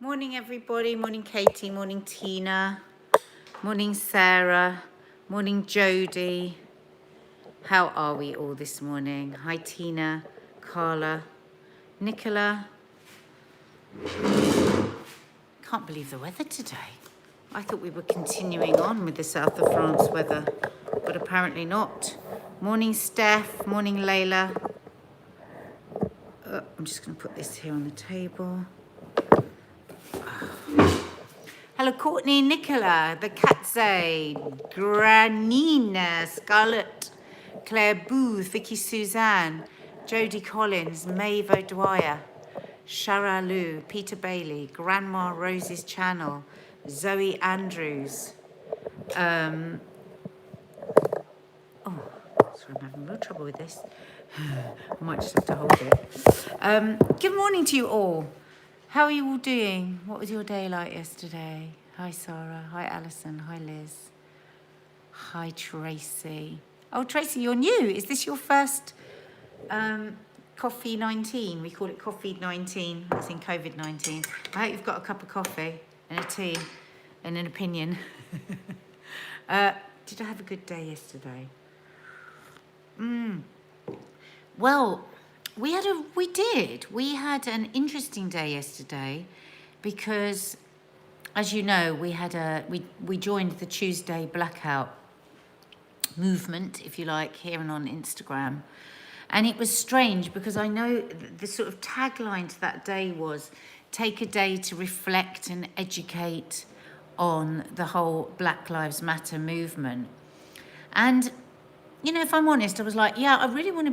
Morning everybody, morning Katie, morning Tina, morning Sarah, morning Jody. How are we all this morning? Hi Tina, Carla, Nicola. Can't believe the weather today. I thought we were continuing on with the south of France weather, but apparently not. Morning Steph, morning Layla. I'm just going to put this here on the table. Hello, Courtney, Nicola, the Katze, Granina, Scarlett, Claire Booth, Vicky Suzanne, Jodie Collins, Maeve O'Dwyer, Shara Lou, Peter Bailey, Grandma Rose's Channel, Zoe Andrews. Sorry, I'm having real trouble with this. I might just have to hold it. Good morning to you all. How are you all doing? What was your day like yesterday? Hi, Sarah. Hi, Alison. Hi, Liz. Hi, Tracy. Oh, Tracy, you're new. Is this your first Coffee 19? We call it Coffee 19. It's in COVID-19. I hope you've got a cup of coffee and a tea and an opinion. Did I have a good day yesterday? Well, we had an interesting day yesterday because, as you know, we joined the Tuesday blackout movement, if you like, here and on Instagram. And it was strange because I know the sort of tagline to that day was take a day to reflect and educate on the whole Black Lives Matter movement. And, you know, if I'm honest, I was like, yeah, I really want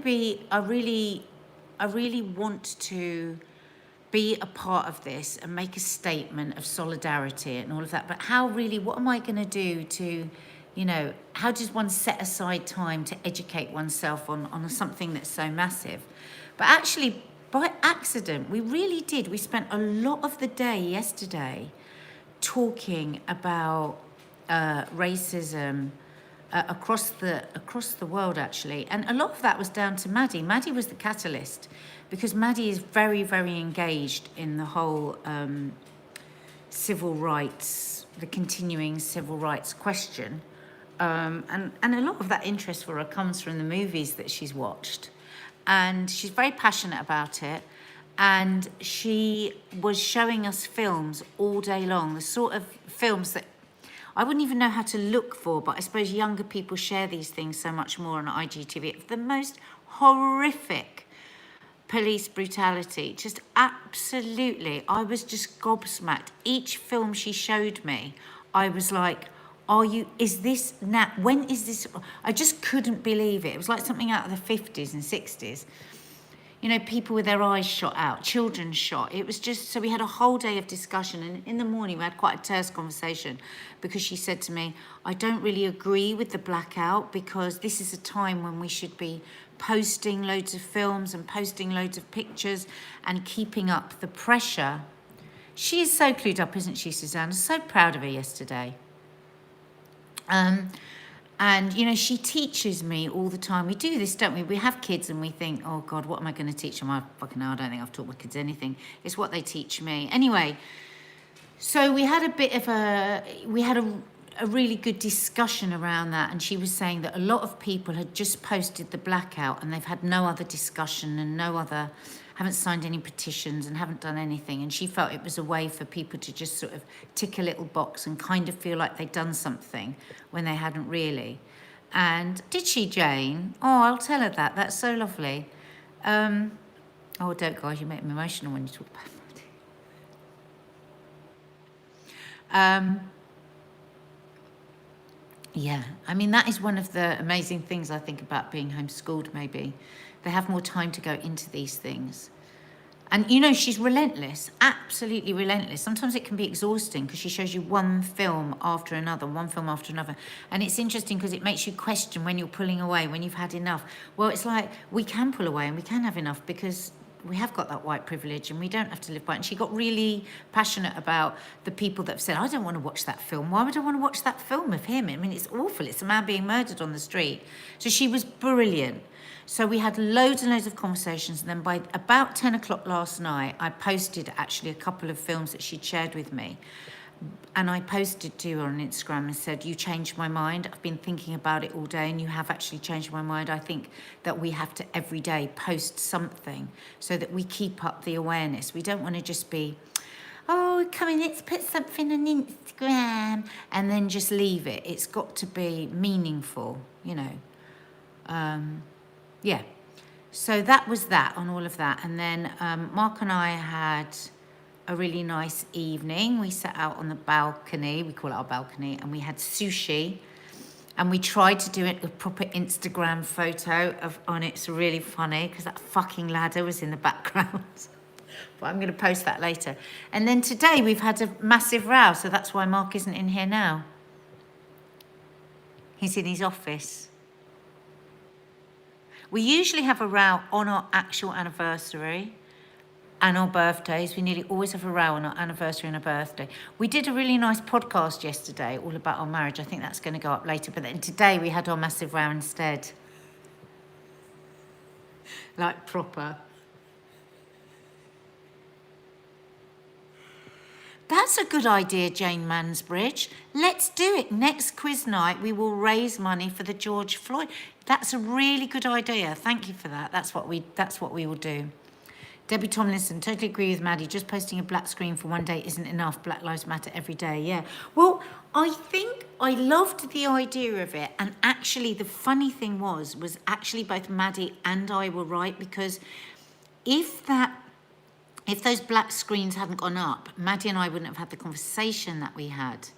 to be a part of this and make a statement of solidarity and all of that. But what am I going to do to, you know, how does one set aside time to educate oneself on something that's so massive? But actually, by accident, we really did. We spent a lot of the day yesterday talking about racism across the world, actually. And a lot of that was down to Maddie. Maddie was the catalyst because Maddie is very, very engaged in the whole civil rights, the continuing civil rights question. And a lot of that interest for her comes from the movies that she's watched. And she's very passionate about it. And she was showing us films all day long, the sort of films that I wouldn't even know how to look for, but I suppose younger people share these things so much more on IGTV. The most horrific police brutality, just absolutely. I was just gobsmacked. Each film she showed me, I was like, when is this? I just couldn't believe it. It was like something out of the 50s and 60s. You know, people with their eyes shot out, children shot. It was just, so we had a whole day of discussion. And in the morning, we had quite a terse conversation because she said to me, I don't really agree with the blackout because this is a time when we should be posting loads of films and posting loads of pictures and keeping up the pressure. She is so clued up, isn't she, Suzanne? I was so proud of her yesterday. And, you know, she teaches me all the time. We do this, don't we? We have kids and we think, oh, God, what am I going to teach them? I don't think I've taught my kids anything. It's what they teach me. Anyway, so we had a really good discussion around that. And she was saying that a lot of people had just posted the blackout and they've had no other discussion and haven't signed any petitions and haven't done anything. And she felt it was a way for people to just sort of tick a little box and kind of feel like they'd done something when they hadn't really. And did she, Jane? Oh, I'll tell her that. That's so lovely. Oh, don't, guys, you make me emotional when you talk about Maddie. Yeah, I mean, that is one of the amazing things I think about being homeschooled, maybe. They have more time to go into these things. And, you know, she's relentless, absolutely relentless. Sometimes it can be exhausting because she shows you one film after another. And it's interesting because it makes you question when you're pulling away, when you've had enough. Well, it's like we can pull away and we can have enough because we have got that white privilege and we don't have to live by it. And she got really passionate about the people that have said, I don't want to watch that film. Why would I want to watch that film of him? I mean, it's awful. It's a man being murdered on the street. So she was brilliant. So we had loads and loads of conversations. And then by about 10 o'clock last night, I posted actually a couple of films that she'd shared with me. And I posted to her on Instagram and said, you changed my mind. I've been thinking about it all day and you have actually changed my mind. I think that we have to every day post something so that we keep up the awareness. We don't want to just be, oh, come in, let's put something on Instagram and then just leave it. It's got to be meaningful, you know. Yeah. So that was that on all of that. And then Mark and I had a really nice evening. We sat out on the balcony, we call it our balcony, and we had sushi. And we tried to do it a proper Instagram photo on it. It's really funny because that fucking ladder was in the background. But I'm going to post that later. And then today we've had a massive row, so that's why Mark isn't in here now. He's in his office. We usually have a row on our actual anniversary and our birthdays. We nearly always have a row on our anniversary and a birthday. We did a really nice podcast yesterday all about our marriage. I think that's going to go up later. But then today we had our massive row instead. Like proper. That's a good idea, Jane Mansbridge. Let's do it. Next quiz night, we will raise money for the George Floyd. That's a really good idea. Thank you for that. That's what we will do. Debbie Tomlinson, totally agree with Maddie. Just posting a black screen for one day isn't enough. Black Lives Matter every day, yeah. Well, I think I loved the idea of it. And actually, the funny thing was actually both Maddie and I were right, because if those black screens hadn't gone up, Maddie and I wouldn't have had the conversation that we had.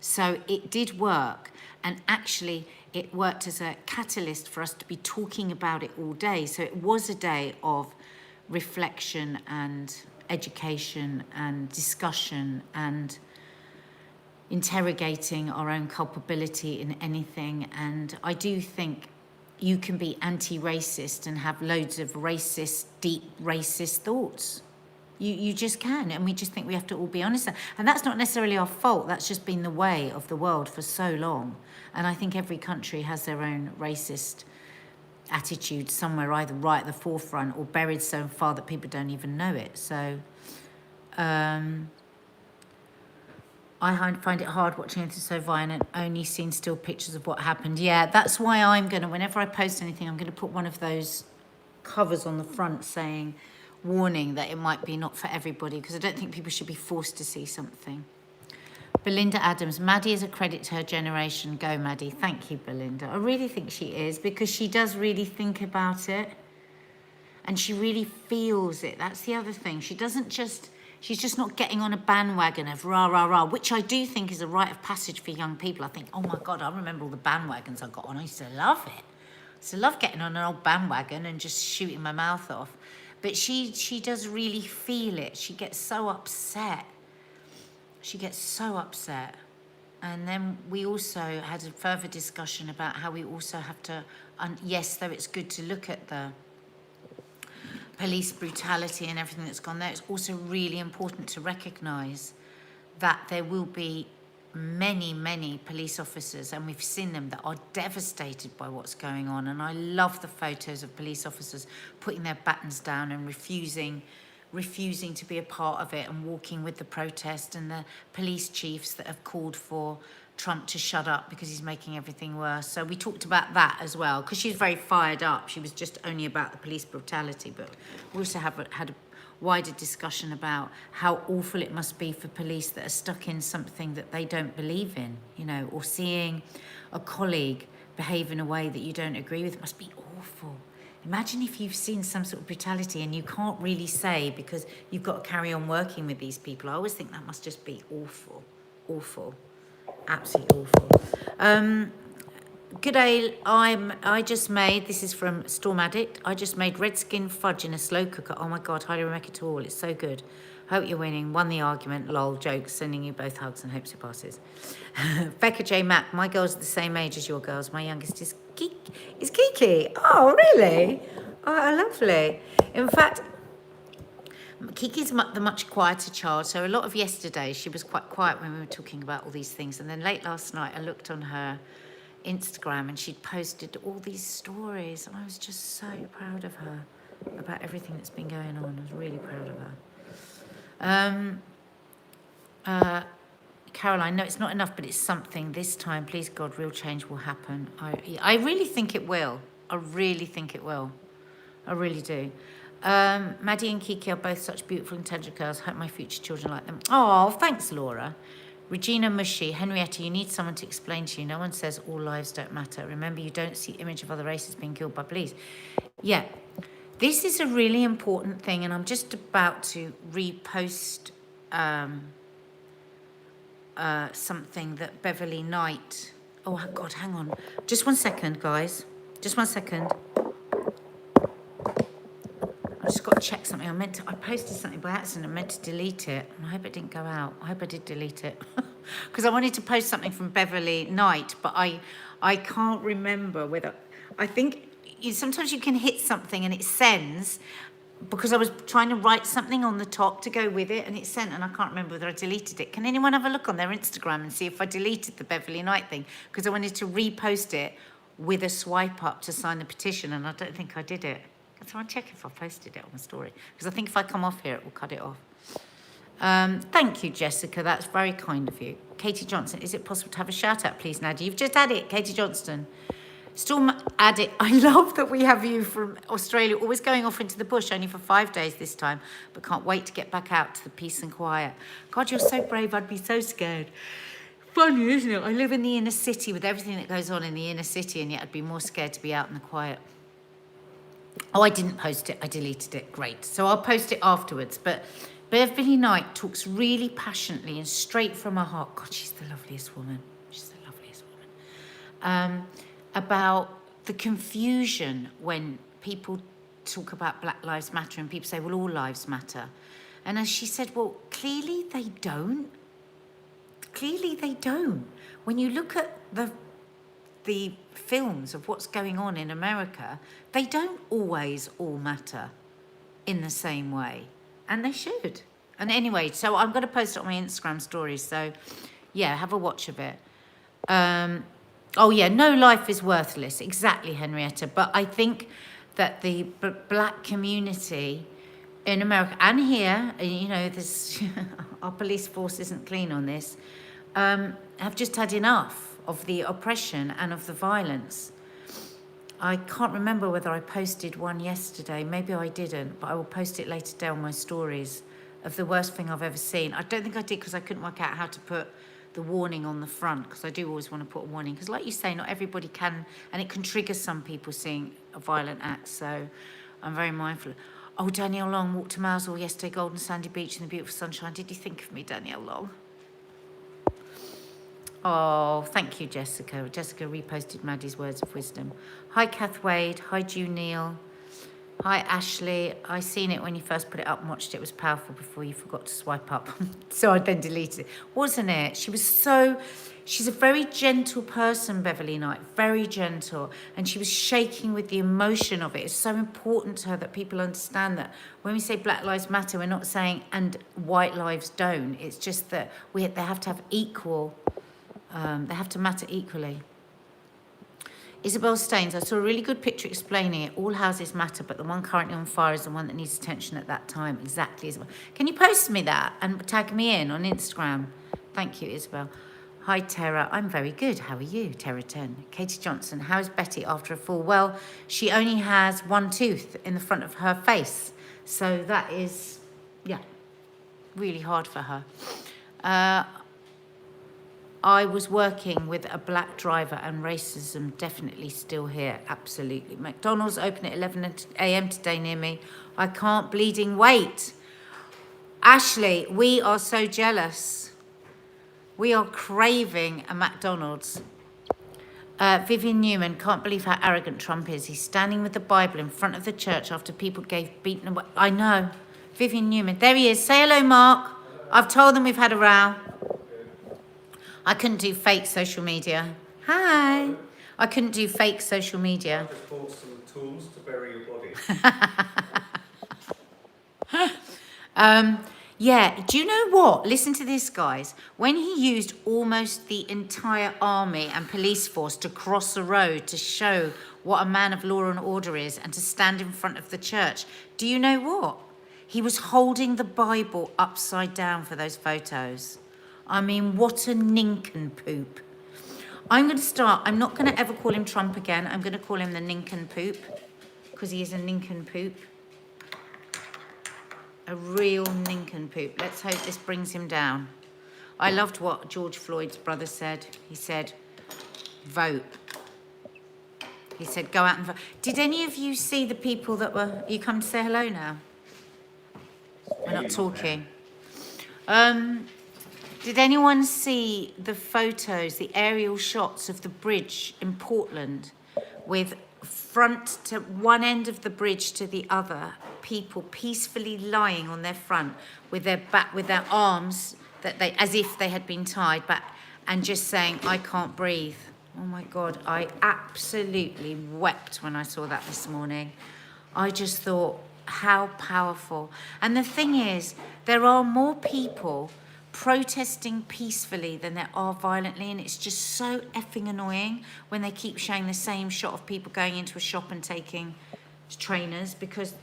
So it did work. And actually, it worked as a catalyst for us to be talking about it all day. So it was a day of reflection and education and discussion and interrogating our own culpability in anything. And I do think you can be anti-racist and have loads of racist, deep racist thoughts. You just can, and we just think we have to all be honest. And that's not necessarily our fault. That's just been the way of the world for so long. And I think every country has their own racist attitude somewhere, either right at the forefront or buried so far that people don't even know it. So I find it hard watching anything so violent, only seen still pictures of what happened. Yeah, that's why I'm going to, whenever I post anything, I'm going to put one of those covers on the front saying, warning that it might be not for everybody, because I don't think people should be forced to see something. Belinda Adams, Maddie is a credit to her generation. Go, Maddie. Thank you, Belinda. I really think she is, because she does really think about it and she really feels it. That's the other thing. She's just not getting on a bandwagon of rah, rah, rah, which I do think is a rite of passage for young people. I think, oh my God, I remember all the bandwagons I got on. I used to love it. I used to love getting on an old bandwagon and just shooting my mouth off. But she does really feel it. She gets so upset. And then we also had a further discussion about how we also have to, yes, though it's good to look at the police brutality and everything that's gone there, it's also really important to recognise that there will be many, many police officers, and we've seen them, that are devastated by what's going on. And I love the photos of police officers putting their batons down and refusing to be a part of it and walking with the protest, and the police chiefs that have called for Trump to shut up because he's making everything worse. So we talked about that as well, because she's very fired up. She was just only about the police brutality, but we also had a wider discussion about how awful it must be for police that are stuck in something that they don't believe in, you know, or seeing a colleague behave in a way that you don't agree with. It must be awful. Imagine if you've seen some sort of brutality and you can't really say because you've got to carry on working with these people. I always think that must just be awful, awful, absolutely awful. Good day, I just made, this is from Storm Addict, I just made red skin fudge in a slow cooker. Oh my God, highly recommend it to all. It's so good. Hope you're winning. Won the argument. Lol, jokes. Sending you both hugs and hopes it passes. Becca J. Mack, my girls are the same age as your girls. My youngest is Kiki. Oh, really? Oh, lovely. In fact, Kiki's the much quieter child, so a lot of yesterday she was quite quiet when we were talking about all these things. And then late last night I looked on her Instagram and she'd posted all these stories, and I was just so proud of her about everything that's been going on. I was really proud of her. Caroline, no, it's not enough, but it's something. This time, please God, real change will happen. I really think it will. I really think it will. I really do. Maddie and Kiki are both such beautiful, intelligent girls. Hope my future children like them. Oh, thanks, Laura. Regina Mushy, Henrietta, you need someone to explain to you. No one says all lives don't matter. Remember, you don't see image of other races being killed by police. Yeah, this is a really important thing, and I'm just about to repost something that Beverly Knight... Oh, God, hang on. Just 1 second, guys. Just 1 second. I just got to check something. I posted something by accident. I meant to delete it. And I hope it didn't go out. I hope I did delete it. Because I wanted to post something from Beverly Knight, but I can't remember whether... I think sometimes you can hit something and it sends, because I was trying to write something on the top to go with it, and it sent, and I can't remember whether I deleted it. Can anyone have a look on their Instagram and see if I deleted the Beverly Knight thing? Because I wanted to repost it with a swipe up to sign the petition, and I don't think I did it. So I'll check if I posted it on the story, because I think if I come off here, it will cut it off. Thank you, Jessica. That's very kind of you. Katie Johnson, is it possible to have a shout out, please, Nadia? You've just had it, Katie Johnston. Storm Addit, I love that we have you from Australia, always going off into the bush, only for 5 days this time, but can't wait to get back out to the peace and quiet. God, you're so brave. I'd be so scared. Funny, isn't it? I live in the inner city with everything that goes on in the inner city, and yet I'd be more scared to be out in the quiet. Oh, I didn't post it. I deleted it. Great. So I'll post it afterwards. But Beverly Knight talks really passionately and straight from her heart. God, she's the loveliest woman. She's the loveliest woman. About the confusion when people talk about Black Lives Matter and people say, well, all lives matter. And as she said, well, clearly they don't. Clearly they don't. When you look at the films of what's going on in America, they don't always all matter in the same way. And they should. And anyway, so I'm going to post it on my Instagram stories. So, yeah, have a watch of it. Oh, yeah, no life is worthless. Exactly, Henrietta. But I think that the black community in America and here, you know, this our police force isn't clean on this, have just had enough of the oppression and of the violence. I can't remember whether I posted one yesterday. Maybe I didn't, but I will post it later today on my stories of the worst thing I've ever seen. I don't think I did because I couldn't work out how to put the warning on the front, because I do always want to put a warning, because like you say, not everybody can, and it can trigger some people seeing a violent act, so I'm very mindful. Oh, Danielle Long walked to Mousehole yesterday, golden sandy beach in the beautiful sunshine. Did you think of me, Danielle Long? Oh, thank you, Jessica. Jessica reposted Maddie's words of wisdom. Hi, Kath Wade. Hi, June Neal. Hi, Ashley. I seen it when you first put it up and watched it. It was powerful before you forgot to swipe up. So I then deleted it. Wasn't it? She's a very gentle person, Beverly Knight. Very gentle. And she was shaking with the emotion of it. It's so important to her that people understand that when we say Black Lives Matter, we're not saying and white lives don't. It's just that they have to have equal... they have to matter equally. Isabel Staines, I saw a really good picture explaining it. All houses matter, but the one currently on fire is the one that needs attention at that time. Exactly, Isabel. Can you post me that and tag me in on Instagram? Thank you, Isabel. Hi, Tara. I'm very good. How are you, Tara 10? Katie Johnson, how is Betty after a fall? Well, she only has one tooth in the front of her face. So that is, yeah, really hard for her. I was working with a black driver and racism definitely still here. Absolutely. McDonald's open at 11 a.m. today near me. I can't bleeding wait. Ashley, we are so jealous. We are craving a McDonald's. Vivian Newman, can't believe how arrogant Trump is. He's standing with the Bible in front of the church after people gave beaten away. I know. Vivian Newman. There he is. Say hello, Mark. I've told them we've had a row. I couldn't do fake social media. Hi. I couldn't do fake social media. I just bought some tools to bury your body. Yeah, do you know what? Listen to this, guys. When he used almost the entire army and police force to cross the road to show what a man of law and order is and to stand in front of the church, do you know what? He was holding the Bible upside down for those photos. I mean, what a nincompoop. I'm going to start, I'm not going to ever call him Trump again. I'm going to call him the nincompoop because he is a nincompoop. A real nincompoop. Let's hope this brings him down. I loved what George Floyd's brother said. He said, vote. He said, go out and vote. Did any of you see the people that were... You come to say hello now? We're not talking. Did anyone see the photos, the aerial shots of the bridge in Portland with front to one end of the bridge to the other, people peacefully lying on their front with their back, with their arms that they, as if they had been tied back, and just saying, I can't breathe. Oh my God, I absolutely wept when I saw that this morning. I just thought, how powerful. And the thing is, there are more people protesting peacefully than there are violently, and it's just so effing annoying when they keep showing the same shot of people going into a shop and taking trainers, because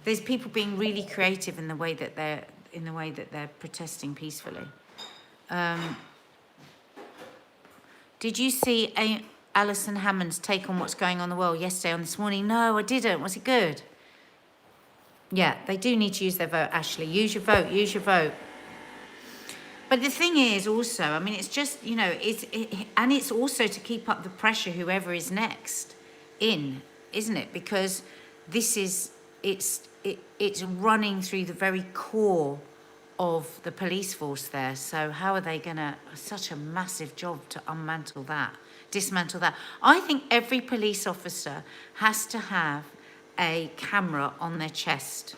there's people being really creative in the way that they're protesting peacefully. Did you see Alison Hammond's take on what's going on in the world yesterday on This Morning? No, I didn't. Was it good? Yeah, they do need to use their vote, Ashley. Use your vote, use your vote. But the thing is also, I mean, it's just, you know, and it's also to keep up the pressure, whoever is next in, isn't it? Because this is, it's running through the very core of the police force there. So how are they going to, such a massive job to dismantle that. I think every police officer has to have a camera on their chest.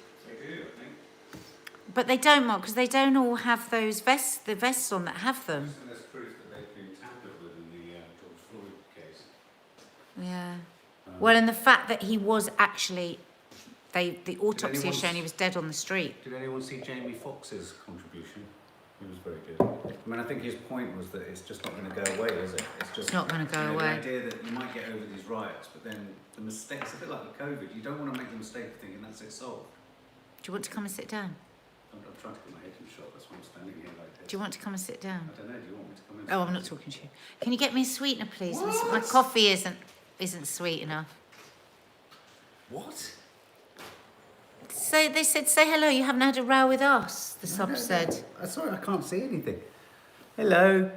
But they don't, Mark, because they don't all have those vests, the vests on that have them. And there's proof that they've been tampered with in the George Floyd case. Yeah. Well, and the fact that he was actually, the autopsy has shown he was dead on the street. Did anyone see Jamie Foxx's contribution? He was very good. I mean, I think his point was that it's just not going to go away, is it? It's not going to go away. The idea that you might get over these riots, but then the mistakes, a bit like with COVID, you don't want to make the mistake of thinking that's it solved. Do you want to come and sit down? I'm trying to get my head in shot, that's why I'm standing here like this. Do you want to come and sit down? I don't know, do you want me to come in? Oh, I'm not talking to you. Can you get me a sweetener, please? What? My coffee isn't sweet enough. What? So they said, say hello, you haven't had a row with us, the sub said. Sorry, I can't see anything. Hello.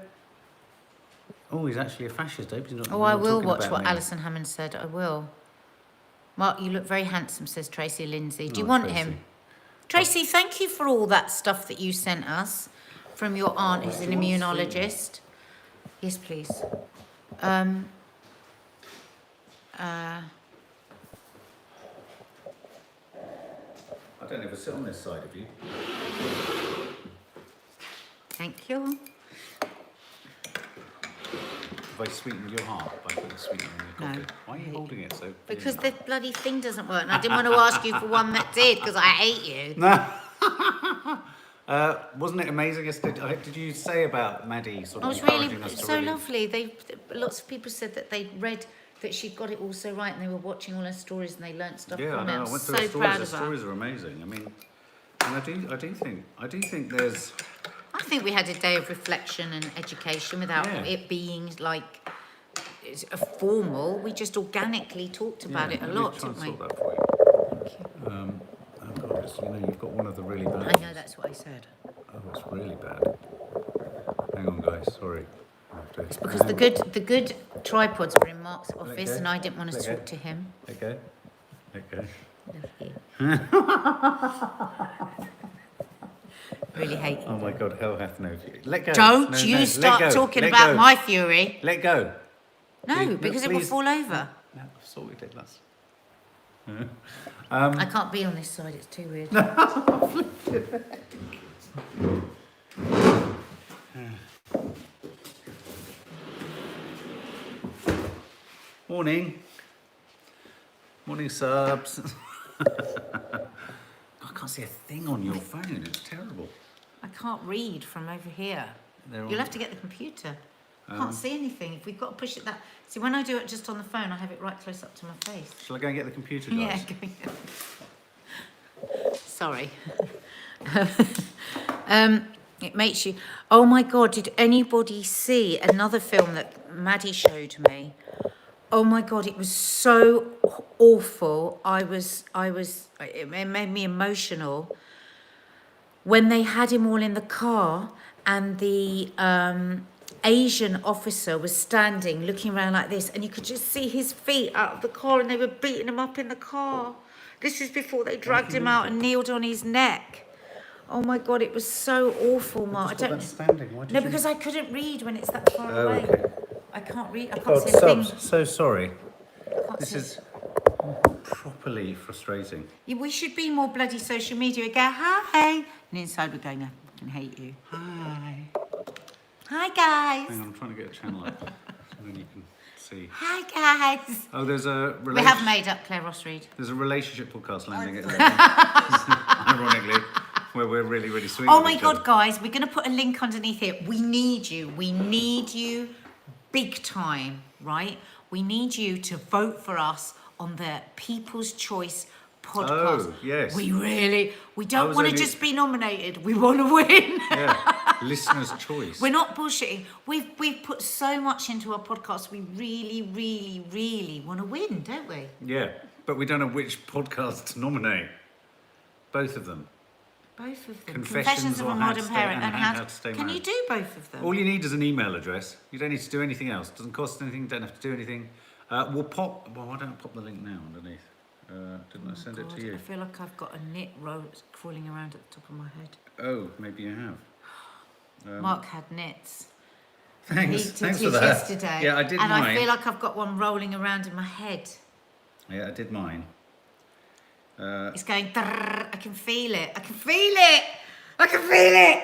Oh, he's actually a fascist, I hope he's not. Oh, I will watch what Alison Hammond said, I will. Mark, you look very handsome, says Tracy Lindsay. Do you want him? Tracy, thank you for all that stuff that you sent us from your aunt who's an immunologist. Yes, please. I don't ever sit on this side of you. Thank you. Have I sweetened your heart by putting sweetener in your coffee? No. Why are you holding it so? Because the bloody thing doesn't work, and I didn't want to ask you for one that did, because I hate you. No. Wasn't it amazing yesterday? Did you say about Maddie sort It of was really encouraging us to so really... lovely. Lots of people said that they'd read that she'd got it all so right, and they were watching all her stories, and they learnt stuff Yeah, from I it. know. I'm I went through so the stories. proud The of her. stories are amazing. I mean, and I do think there's... I think we had a day of reflection and education without Yeah. it being like it's a formal. We just organically talked about it a lot, try and didn't we? sort that for you. Oh God, you know, you've got one of the really bad I ones. know, that's what I said. Oh, it's really bad. Hang on, guys. Sorry. It's because the good tripods were in Mark's office, go. and I didn't want to Let go. talk to him. Okay. Okay. Love you. Really hate you. Oh my God, hell hath no fury. Let go. Don't No, you no, start let go. talking Let about go. my fury. Let go. No, Please, because it will please. fall over. No, I've sorted it. That's... I can't be on this side, it's too weird. Morning. Morning, subs. I can't see a thing on your phone. It's terrible. I can't read from over here. They're You'll on- have to get the computer. I can't see anything. If we've got to push it that... See, when I do it just on the phone, I have it right close up to my face. Shall I go and get the computer, guys? Yeah, sorry. It makes you... Oh my God, did anybody see another film that Maddie showed me? Oh my God, it was so awful. It made me emotional. When they had him all in the car and the Asian officer was standing looking around like this, and you could just see his feet out of the car, and they were beating him up in the car. This is before they dragged him out and kneeled on his neck. Oh my God, it was so awful, Mark. I don't. Standing. Why did No, because I couldn't read when it's that far away. Okay. I can't read. I can't God, see a thing. subs, so sorry. I can't This see- is properly frustrating. Yeah, we should be more bloody social media. We go, hi. And inside we're going, I fucking hate you. Hi. Hi, guys. Hang on, I'm trying to get a channel up so then you can see. Hi, guys. Oh, there's a We have made up Claire Ross Reed. There's a relationship podcast landing at 11. Ironically, where we're really, really sweet. Oh with my each God, other. guys, we're going to put a link underneath here. We need you. We need you big time, right? We need you to vote for us on the People's Choice podcast. Oh, yes. We I don't was want to only- just be nominated. We want to win. Yeah, listener's choice. We're not bullshitting. We've put so much into our podcast. We really, really, really want to win, don't we? Yeah, but we don't know which podcast to nominate. Both of them. Both of them. Confessions of or a How to Modern Stay- Parent and and How how to Stay Can you Married. do both of them? All you need is an email address. You don't need to do anything else. Doesn't cost anything. Don't have to do anything. We'll pop. Well, why don't I pop the link now underneath? Didn't I send it God, to you? I feel like I've got a knit rose crawling around at the top of my head. Oh, maybe you have. Mark had knits. Thanks. He did Thanks for his that. yesterday. Yeah, I did and mine. I feel like I've got one rolling around in my head. Yeah, I did mine. It's going. Drrrr, I can feel it. I can feel it. I can feel it.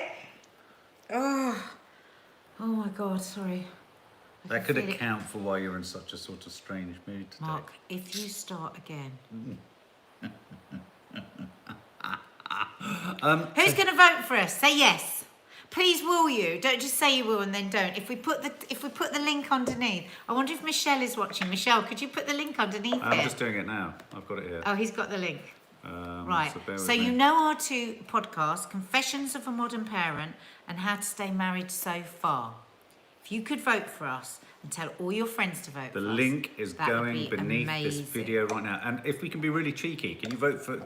Oh my God. Sorry. I That can could feel it. account for why you're in such a sort of strange mood today. Mark, if you start again. Who's going to vote for us? Say yes. Please, will you? Don't just say you will and then don't. If we put the link underneath, I wonder if Michelle is watching. Michelle, could you put the link underneath I'm it? just doing it now. I've got it here. Oh, he's got the link. Right. So, bear with So me. you know our two podcasts, Confessions of a Modern Parent and How to Stay Married So Far. If you could vote for us and tell all your friends to vote The for us. link is that would going be beneath this amazing. video right now. And if we can be really cheeky, can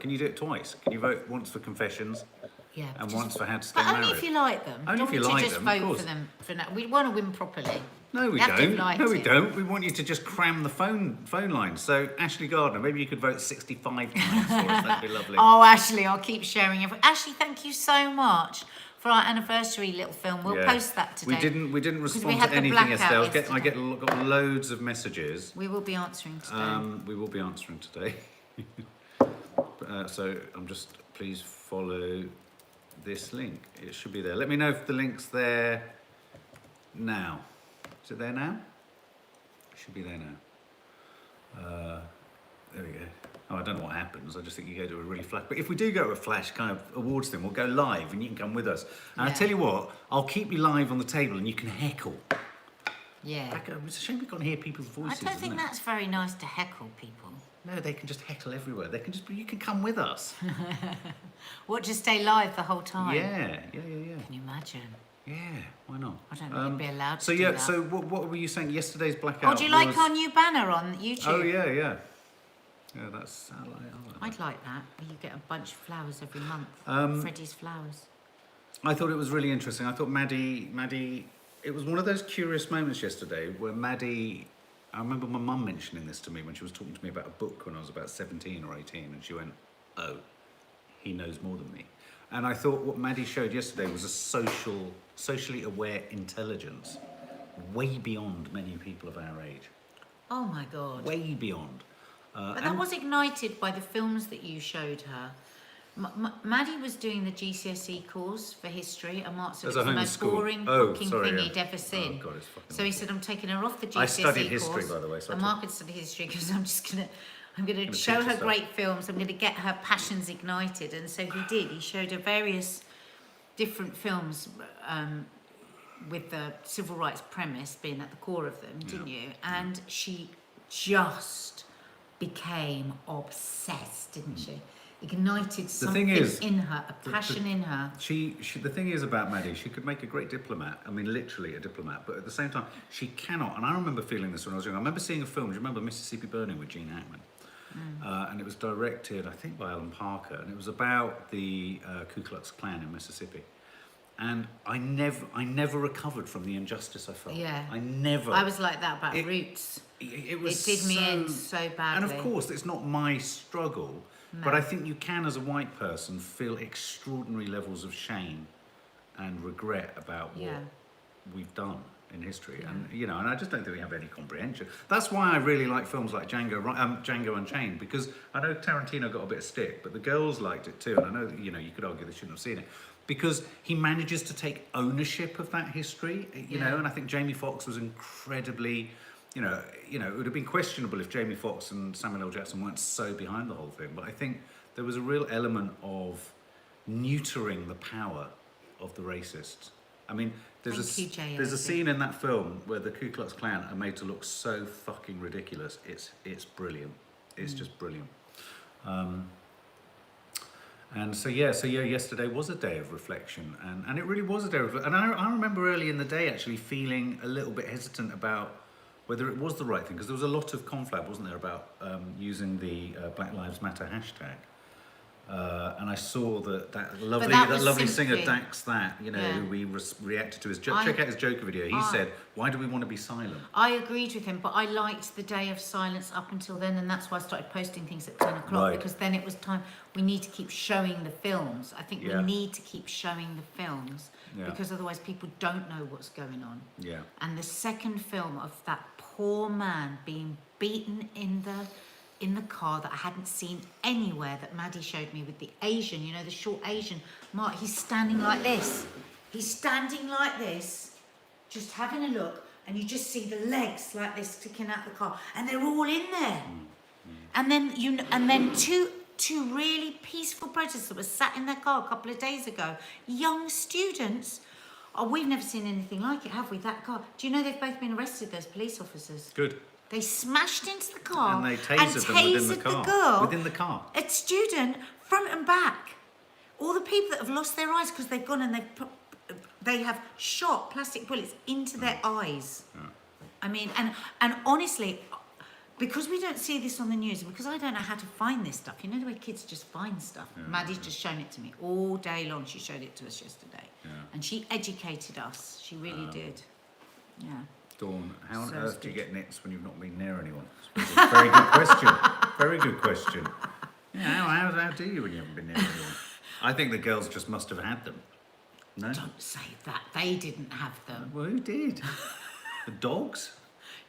you do it twice? Can you vote once for Confessions Yeah, and just- once for How to Stay But Married? only if you like them. Only Don't if you want like to just them, of vote course. for them for now. We want to win properly. No, we You have to don't. like No, we it. don't. We want you to just cram the phone lines. So, Ashley Gardner, maybe you could vote 65 times for us. That'd be lovely. Oh, Ashley, I'll keep sharing it. Ashley, thank you so much for our anniversary little film. We'll Yeah. post that today. We didn't Because respond we had to the anything blackout yesterday. I get yesterday. got loads of messages. We will be answering today. We will be answering today. So I'm just, please follow this link. It should be there. Let me know if the link's there now. Is it there now? It should be there now. There we go. Oh, I don't know what happens. I just think you go to a really flash. But if we do go to a flash kind of awards thing, we'll go live and you can come with us. And I Yeah. tell you what, I'll keep you live on the table and you can heckle. Yeah. It's a shame we can't hear people's I voices. don't think isn't it? that's very nice to heckle people. No, they can just heckle everywhere. They can just, you can come with us. What, just stay live the whole time? Yeah. Can you imagine? Yeah, why not? I don't think you'd be allowed to So do yeah, that. so what were you saying? Yesterday's blackout. Oh, do you like was... our new banner on YouTube? Oh yeah. Yeah, that's. I like I'd that. like that. You get a bunch of flowers every month. Freddie's flowers. I thought it was really interesting. I thought Maddie. It was one of those curious moments yesterday where Maddie. I remember my mum mentioning this to me when she was talking to me about a book when I was about 17 or 18, and she went, "Oh, he knows more than me." And I thought what Maddie showed yesterday was a socially aware intelligence, way beyond many people of our age. Oh my God. Way beyond. But that was ignited by the films that you showed her. Maddie was doing the GCSE course for history, and Mark said As it a was the most homeschool. boring Oh, fucking sorry, thing yeah. he'd ever seen. God, it's fucking So he said, I'm taking her off the GCSE I studied course. history, by the way, so I and took- Mark had studied history because I'm just going to... I'm going to Gonna show teach her her stuff. great films. I'm going to get her passions ignited. And so he did. He showed her various different films with the civil rights premise being at the core of them, didn't you? And she just became obsessed, didn't she? Ignited something in her, a passion in her. She, the thing is about Maddie, she could make a great diplomat. I mean, literally a diplomat. But at the same time, she cannot. And I remember feeling this when I was young. I remember seeing a film. Do you remember Mississippi Burning with Gene Hackman? And it was directed, I think, by Alan Parker. And it was about the Ku Klux Klan in Mississippi. And I never recovered from the injustice I felt. Yeah. I never. I was like that about Roots. It was It did me in so badly. And of course, it's not my struggle, but I think you can, as a white person, feel extraordinary levels of shame and regret about what we've done in history. And you know, and I just don't think we have any comprehension. That's why I really like films like Django Unchained, because I know Tarantino got a bit of stick, but the girls liked it too. And I know that, you know, you could argue they shouldn't have seen it, because he manages to take ownership of that history, you know. And I think Jamie Foxx was incredibly, you know, it would have been questionable if Jamie Foxx and Samuel L. Jackson weren't so behind the whole thing. But I think there was a real element of neutering the power of the racists. I mean, there's a scene in that film where the Ku Klux Klan are made to look so fucking ridiculous. It's brilliant. It's just brilliant. And so yesterday was a day of reflection, and it really was a day of reflection. And I remember early in the day actually feeling a little bit hesitant about whether it was the right thing, because there was a lot of conflab, wasn't there, about using the Black Lives Matter hashtag. And I saw that lovely singer Dax, who we reacted to his check out his Joker video. He said, "Why do we want to be silent?" I agreed with him, but I liked the day of silence up until then, and that's why I started posting things at 10 o'clock, because then it was time. We need to keep showing the films. I think we need to keep showing the films, because otherwise people don't know what's going on. Yeah. And the second film of that poor man being beaten in the car that I hadn't seen anywhere, that Maddie showed me, with the Asian, you know, the short Asian. Mark, he's standing like this. He's standing like this, just having a look, and you just see the legs like this sticking out the car, and they're all in there. And then two really peaceful protesters that were sat in their car a couple of days ago, young students. Oh, we've never seen anything like it, have we? That car. Do you know they've both been arrested, those police officers? Good. They smashed into the car and they tasered them within the car. The girl, within the car. A student, front and back. All the people that have lost their eyes because they've gone and they have shot plastic bullets into their eyes. I mean, and honestly, because we don't see this on the news, and because I don't know how to find this stuff, you know the way kids just find stuff. Maddie's just shown it to me all day long. She showed it to us yesterday, and she educated us. She really did. Yeah. Dawn, how on earth do you get nits when you've not been near anyone? Very good question. Very good question. Yeah, how do you when you haven't been near anyone? I think the girls just must have had them. No? Don't say that. They didn't have them. Well, who did? The dogs?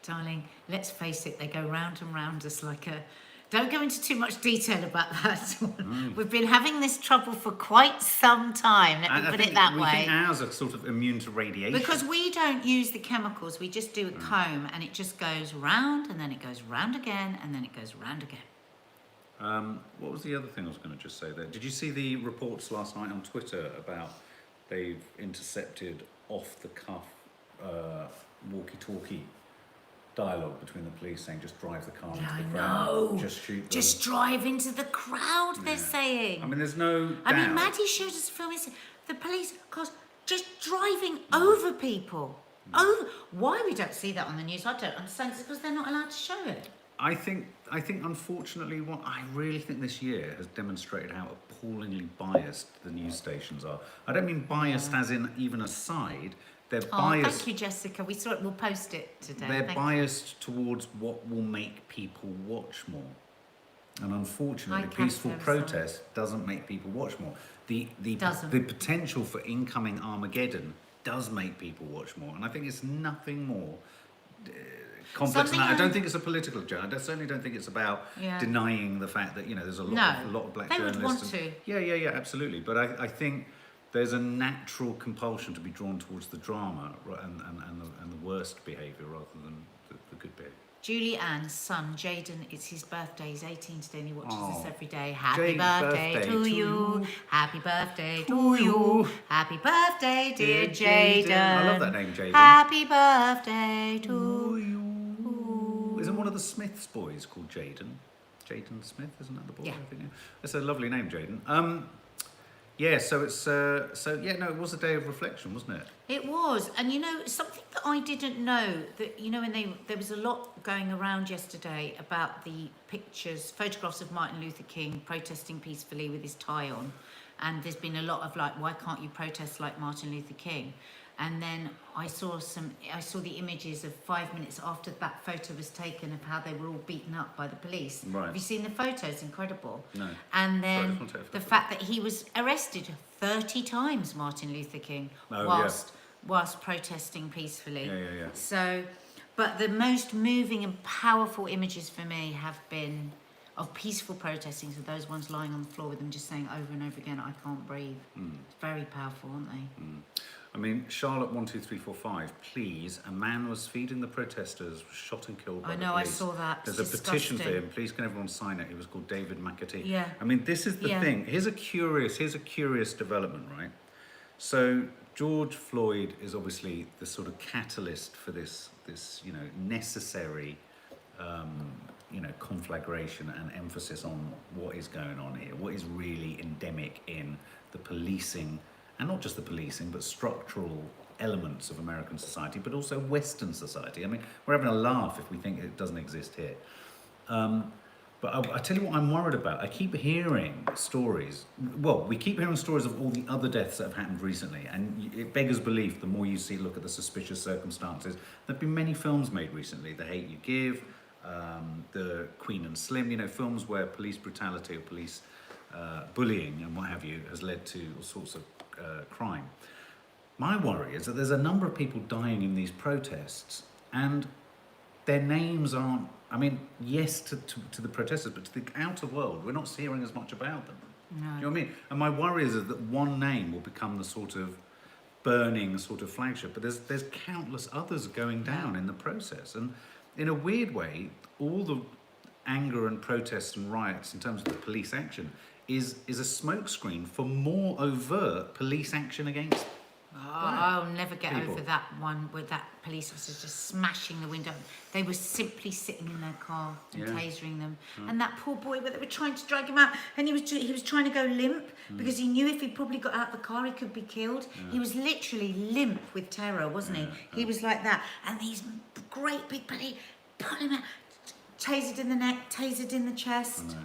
Darling, let's face it, they go round and round us like a... Don't go into too much detail about that. We've been having this trouble for quite some time, let me put it that way. We think ours are sort of immune to radiation. Because we don't use the chemicals, we just do a comb, and it just goes round, and then it goes round again, and then it goes round again. What was the other thing I was going to just say there? Did you see the reports last night on Twitter about they've intercepted off-the-cuff walkie-talkie dialogue between the police saying just drive the car into the crowd, just shoot them. Just drive into the crowd, they're saying. I mean, there's no doubt. I mean, Maddie showed us a film, the police cars just driving over people. Over. Why we don't see that on the news, I don't understand. It's because they're not allowed to show it. I think unfortunately, what I really think this year has demonstrated how appallingly biased the news stations are. I don't mean biased as in even a side. They're biased. Thank you, Jessica. We saw it. We'll post it today. They're biased towards what will make people watch more. And unfortunately, peaceful protest doesn't make people watch more. The potential for incoming Armageddon does make people watch more. And I think it's nothing more complex than that. I don't think it's a political joke. I certainly don't think it's about denying the fact that, you know, there's a lot of black journalists. They would want to. Yeah, absolutely. But I think there's a natural compulsion to be drawn towards the drama and the worst behaviour rather than the good behaviour. Julie Ann's son, Jaden, it's his birthday. He's 18 today and he watches Oh. us every day. Happy Jaden's birthday, birthday to to you. you. Happy birthday To to you. you. Happy birthday, dear Jaden. Jaden. I love that name, Jaden. Happy birthday to you. you. Isn't one of the Smiths boys called Jaden? Jaden Smith, isn't that the boy? Yeah. I think, yeah. That's a lovely name, Jaden. Yeah, so it's it was a day of reflection, wasn't it? It was, and you know, something that I didn't know, that, you know, when there was a lot going around yesterday about the photographs of Martin Luther King protesting peacefully with his tie on, and there's been a lot of like, why can't you protest like Martin Luther King? And then I saw the images of 5 minutes after that photo was taken of how they were all beaten up by the police. Right. Have you seen the photos? Incredible. No. And Sorry, I then just want to take a the photo. fact that he was arrested 30 times, Martin Luther King, Oh, whilst protesting peacefully. Yeah. So, but the most moving and powerful images for me have been of peaceful protesting, so those ones lying on the floor with them just saying over and over again, I can't breathe. It's very powerful, aren't they? I mean, Charlotte 12345, please. A man was feeding the protesters, was shot and killed by I the know, I police. saw that. There's It's a petition for disgusting. him. Please, can everyone sign it? He was called David McAtee. Yeah. I mean, this is the Yeah. thing. Here's a curious development, right? So George Floyd is obviously the sort of catalyst for this necessary, conflagration and emphasis on what is going on here, what is really endemic in the policing, and not just the policing, but structural elements of American society, but also Western society. I mean, we're having a laugh if we think it doesn't exist here. But I tell you what I'm worried about. I keep hearing stories. Well, we keep hearing stories of all the other deaths that have happened recently, and it beggars belief the more you look at the suspicious circumstances. There have been many films made recently, The Hate You Give, the Queen and Slim, films where police brutality or police bullying and what have you has led to all sorts of crime. My worry is that there's a number of people dying in these protests, and their names aren't, I mean, yes to the protesters, but to the outer world, we're not hearing as much about them. No. Do you know what I mean? And my worry is that one name will become the sort of burning sort of flagship, but there's countless others going down in the process. And in a weird way, all the anger and protests and riots in terms of the police action is a smokescreen for more overt police action against I'll never get people. over that one with that police officer just smashing the window. They were simply sitting in their car and Yeah. tasering them. And that poor boy, where they were trying to drag him out, and he was trying to go limp because he knew if he probably got out of the car, he could be killed. He was literally limp with terror, wasn't he? He was like that. And these great big police pull him out, tasered in the neck, tasered in the chest.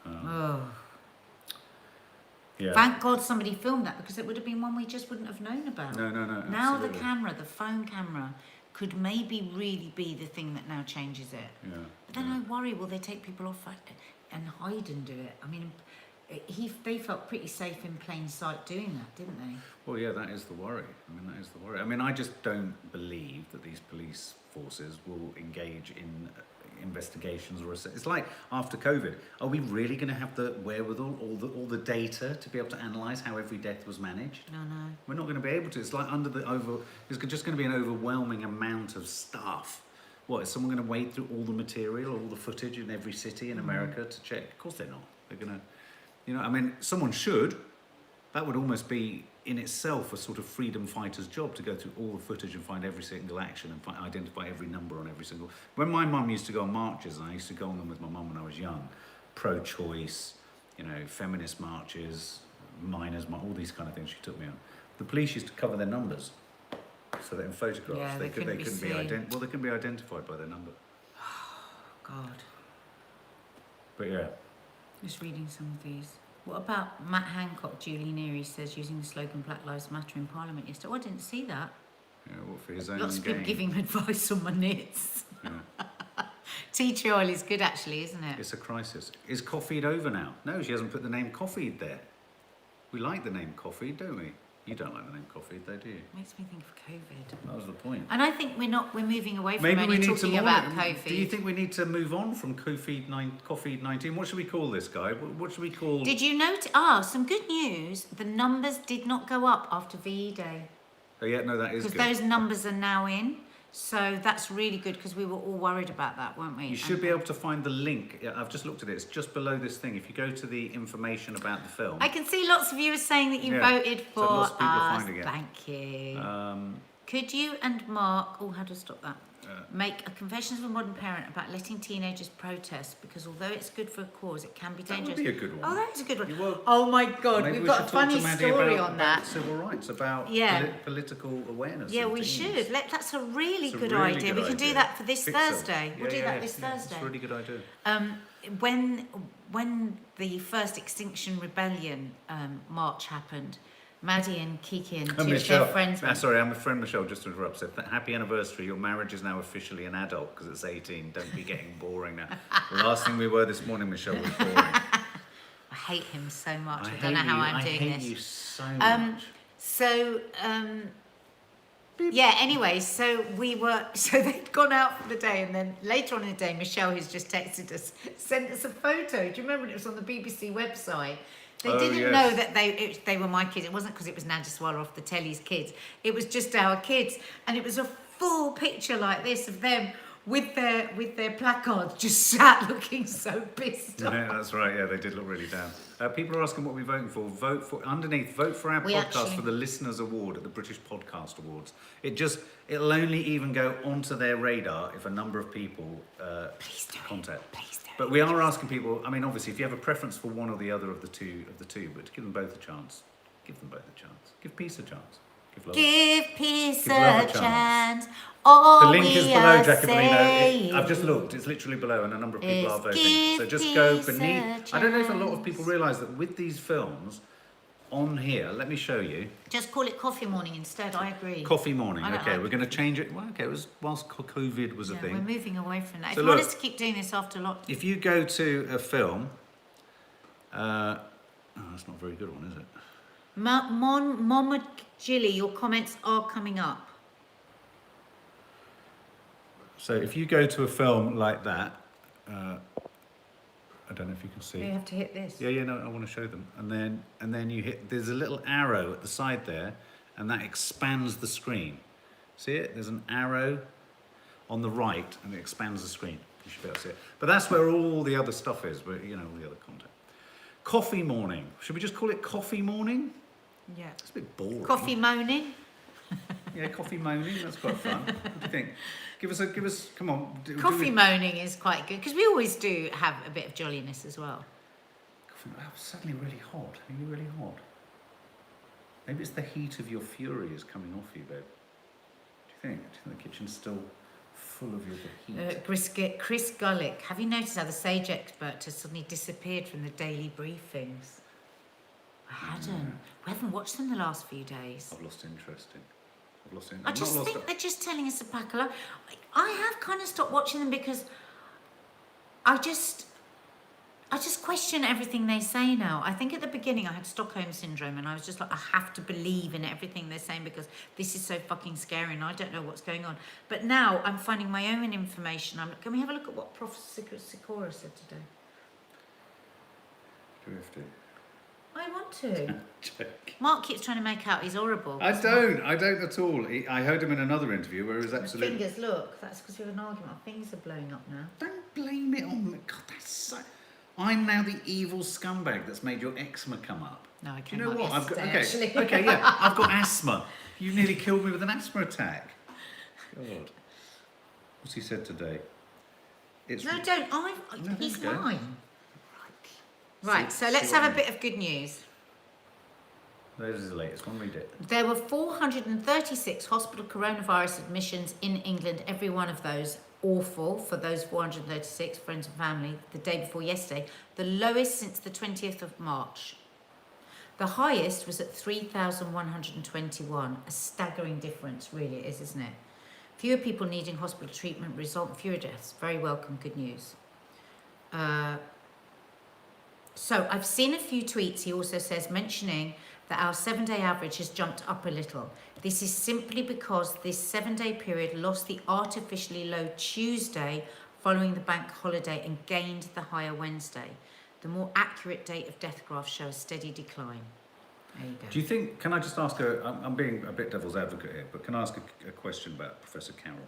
Oh. Yeah. Thank God somebody filmed that, because it would have been one we just wouldn't have known about. No, Now absolutely. the camera, the phone camera, could maybe really be the thing that now changes it. Yeah. But then I worry, will they take people off and hide and do it? I mean, they felt pretty safe in plain sight doing that, didn't they? Well, yeah, that is the worry. I mean, I just don't believe that these police forces will engage in investigations or it's like after COVID. Are we really going to have the wherewithal, all the data to be able to analyse how every death was managed? No. We're not going to be able to. It's like it's just going to be an overwhelming amount of stuff. What, is someone going to wade through all the material, all the footage in every city in America to check? Of course they're not. They're going to, I mean, someone should. That would almost be in itself a sort of freedom fighter's job, to go through all the footage and find every single action and identify every number on every single. When my mum used to go on marches, and I used to go on them with my mum when I was young, pro-choice, feminist marches, miners, all these kind of things she took me on. The police used to cover their numbers, so that in photographs they couldn't be they couldn't be identified by their number. God. But yeah. Just reading some of these. What about Matt Hancock? Julie Neary says using the slogan Black Lives Matter in Parliament yesterday. Oh, I didn't see that. Yeah, what, for his own Lots of people gain? giving him advice on my knits. Yeah. Tea tree oil is good, actually, isn't it? It's a crisis. Is Coffeed over now? No, she hasn't put the name Coffeed there. We like the name Coffeed, don't we? You don't like the name Coffeed, though, do you? Makes me think of COVID. That was the point. And I think we're moving away from Maybe we only need to talking more. about COVID. Do you think we need to move on from COVID-19? What should we call this guy? What should we call? Did you note? Some good news. The numbers did not go up after VE Day. Oh yeah, no, that is Because good. those numbers are now in. So that's really good because we were all worried about that, weren't we? You should be able to find the link. Yeah, I've just looked at it. It's just below this thing. If you go to the information about the film. I can see lots of you are saying that you Yeah, voted so for lots of people are us. finding it. Thank you. Could you and Mark, oh, how do I stop that? Make a confession of a modern parent about letting teenagers protest because although it's good for a cause, it can be dangerous. That would be a good one. Oh, that is a good one. Well, oh my God, maybe we've we got a should talk funny to Maddie story about on that. civil rights, about Yeah. Political awareness. Yeah, of we teens. should. That's a really It's a good really idea. good We can do idea. that for this Think so. Thursday. We'll do that this Thursday. It's a really good idea. When the first Extinction Rebellion march happened, Maddie and Kiki and two of their friends. Sorry, I'm a friend Michelle, just to interrupt, said, happy anniversary, your marriage is now officially an adult because it's 18, don't be getting boring now. The last thing we were this morning, Michelle, was boring. I hate him so much. I don't know how I'm doing this. I hate you so much. Yeah, anyway, so they'd gone out for the day, and then later on in the day, Michelle, who's just texted us, sent us a photo. Do you remember? It was on the BBC website. They didn't know that they were my kids. It wasn't because it was Nadia Sawalha off the telly's kids. It was just our kids, and it was a full picture like this of them with their placards, just sat looking so pissed off. Yeah, that's right. Yeah, they did look really down. People are asking what we're voting for. Vote for our podcast for the Listeners Award at the British Podcast Awards. It'll only even go onto their radar if a number of people contact. Please do. But we are asking people. I mean, obviously, if you have a preference for one or the other of the two, but to give them both a chance, give them both a chance. Give peace a chance. Give peace Give love a a chance. The link is below, Jacobino. I've just looked. It's literally below, and a number of people are voting. So just go beneath. I don't know if a lot of people realise that with these films on here. Let me show you. Just call it Coffee Morning instead. I agree. Coffee Morning. I don't Okay, like we're going to change it. Well, okay, it was whilst COVID was a thing. We're moving away from that. So if you want us to keep doing this after lockdown. If you go to a film, that's not a very good one, is it? Mama Jilly, your comments are coming up. So if you go to a film like that, I don't know if you can see. You have to hit this. Yeah, no, I want to show them. And then you hit, there's a little arrow at the side there, and that expands the screen. See it? There's an arrow on the right, and it expands the screen. You should be able to see it. But that's where all the other stuff is, all the other content. Coffee Morning. Should we just call it Coffee Morning? Yeah. It's a bit boring. Coffee moaning. Yeah, coffee moaning. That's quite fun. What do you think? Give us. Come on. Coffee moaning is quite good because we always do have a bit of jolliness as well. It's suddenly really hot. Are you really hot? Maybe it's the heat of your fury is coming off you, babe. Do you think the kitchen's still full of your heat? Chris Gullick. Have you noticed how the Sage expert has suddenly disappeared from the daily briefings? I hadn't. We haven't watched them the last few days. I've lost interest. I just think they're just telling us a pack of lies. I have kind of stopped watching them because I just question everything they say now. I think at the beginning I had Stockholm syndrome and I was just like, I have to believe in everything they're saying because this is so fucking scary and I don't know what's going on. But now I'm finding my own information. Can we have a look at what Professor Sikora said today? Do we have to? I want to. Mark keeps trying to make out he's horrible. I don't at all. I heard him in another interview where he was My absolutely... fingers, look, that's because we have an argument. My fingers are blowing up now. Don't blame it on me. God, that's so... I'm now the evil scumbag that's made your eczema come up. No, I Do can't. you know what? Actually. Okay, yeah. I've got asthma. You nearly killed me with an asthma attack. God. What's he said today? It's No, don't. No, He's there you go. mine. Right, so let's have a bit of good news. This is the latest one. Read it. There were 436 hospital coronavirus admissions in England. Every one of those awful for those 436 friends and family the day before yesterday. The lowest since the 20th of March. The highest was at 3,121. A staggering difference, really it is, isn't it? Fewer people needing hospital treatment result in fewer deaths. Very welcome, good news. So I've seen a few tweets, he also says, mentioning that our 7-day average has jumped up a little. This is simply because this 7-day period lost the artificially low Tuesday following the bank holiday and gained the higher Wednesday. The more accurate date of death graphs show a steady decline. There you go. Do you think, can I just ask I'm being a bit devil's advocate here, but can I ask a question about Professor Carroll?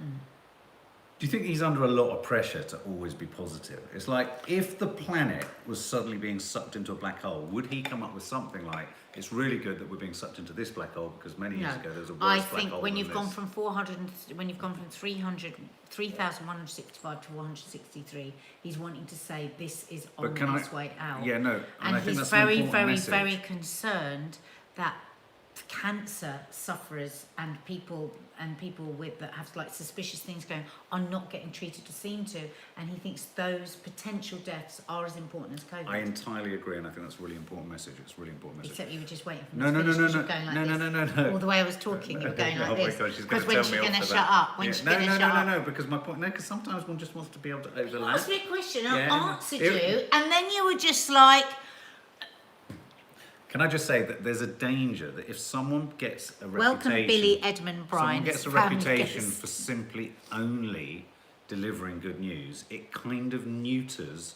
Do you think he's under a lot of pressure to always be positive? It's like, if the planet was suddenly being sucked into a black hole, would he come up with something like, it's really good that we're being sucked into this black hole because many years ago there was a worse I black think hole when than you've gone this. from 400, when you've gone from 3,165 to 463, he's wanting to say this is on its way out. Yeah, no. And I think he's that's an very, important very, message. very concerned that cancer sufferers and people with that have like suspicious things going are not getting treated or seen to, and he thinks those potential deaths are as important as COVID. I entirely agree, and I think that's a really important message. It's a really important message. Except you were just waiting for No, me to no, finish no, 'cause no, you're going like this. no. All the way I was talking, you were going like Oh my this. God, she's Because going when to she's tell me going to off for shut that. up, when she's going to shut up. No, because my point, because sometimes one just wants to be able to overlap. Ask me a question, I Yeah. answered you, and then you were just like, Can I just say that there's a danger that if someone gets a reputation... welcome Billy Edmund Bryan. Someone gets a reputation for simply only delivering good news, it kind of neuters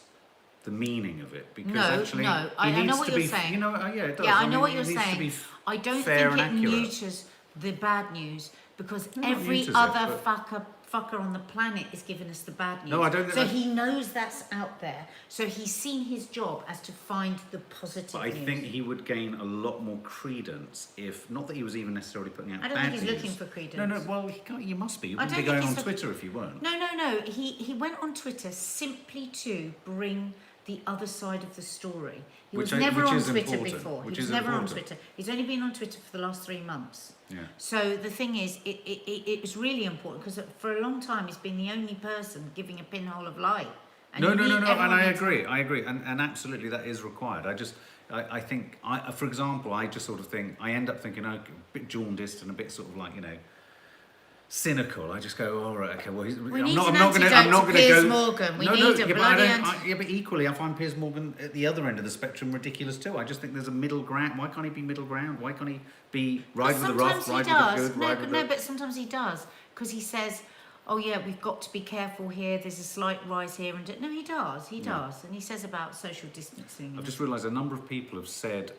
the meaning of it. Because actually, I he know needs what to you're be, saying. You know, yeah, it does. Yeah, I know mean, what it you're needs to saying. be I don't fair think it and accurate. neuters the bad news because No, not every neuters it, other but- fucker on the planet is giving us the bad news. No, I don't think So that- he knows that's out there. So he's seen his job as to find the positive But I news. think he would gain a lot more credence if, not that he was even necessarily putting out I don't bad think he's news. looking for credence. No, well, you must be. You I wouldn't don't be going think on he's Twitter if you weren't. No. He went on Twitter simply to bring the other side of the story. He was never on Twitter before. He was never on Twitter. He's only been on Twitter for the last 3 months. Yeah. So the thing is, it was really important because for a long time he's been the only person giving a pinhole of light. And No, you need and everyone I needs- agree, and absolutely that is required. I think, for example, I just sort of think, I end up thinking, a bit jaundiced and a bit sort of like, cynical. I just go, all right, okay, well, We I'm need not an going to antidote to Piers go. Morgan. We no, need a yeah, bloody yeah, but equally, I find Piers Morgan at the other end of the spectrum ridiculous too. I just think there's a middle ground. Why can't he be middle ground? Why can't he be ride with the rough, ride with the good, ride with the... but sometimes he does because he says, "Oh yeah, we've got to be careful here. There's a slight rise here." And no, he does, and he says about social distancing. I've just realised a number of people have said.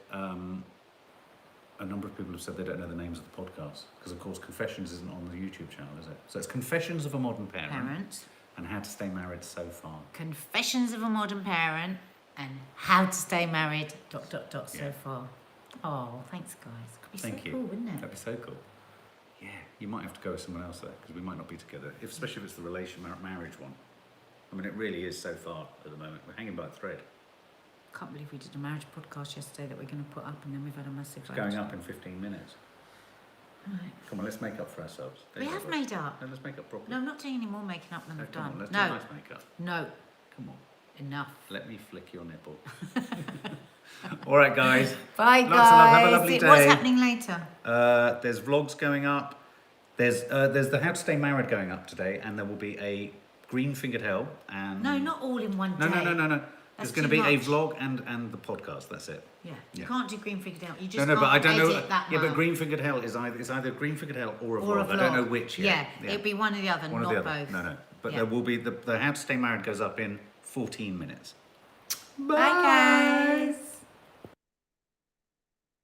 A number of people have said they don't know the names of the podcast because, of course, Confessions isn't on the YouTube channel, is it? So it's Confessions of a Modern Parent and How to Stay Married So Far. Confessions of a Modern Parent and How to Stay Married ... so far. Oh, thanks, guys. Could be Thank so you. cool, wouldn't it? That'd be so cool. Yeah, you might have to go with someone else there because we might not be together, especially if it's the marriage one. I mean, it really is so far at the moment. We're hanging by a thread. Can't believe we did a marriage podcast yesterday that we're going to put up, and then we've had a massive. It's going up in 15 minutes. Right. Come on, let's make up for ourselves. We have made up. No, let's make up properly. No, I'm not doing any more making up than I've come done. on, let's No, do nice makeup. no, Come on, enough. let me flick your nipple. All right, guys. Bye, Lots guys. of love. Have a lovely What's day. happening later? There's vlogs going up. There's the How to Stay Married going up today, and there will be a Green Fingered Hell and No, not all in one day. No. That's There's going to too be a much. vlog and the podcast. That's it. Yeah, you Yeah. can't do green figured out. You just No, can't but I don't know. edit that Yeah, well. but Green Fingered Hell is either Green Fingered Hell or a Or a vlog. I don't know vlog. which Yeah, yet. it'll be one or the other, One not or the other. both. No. But Yeah. there will be the How to Stay Married goes up in 14 minutes. Bye, guys.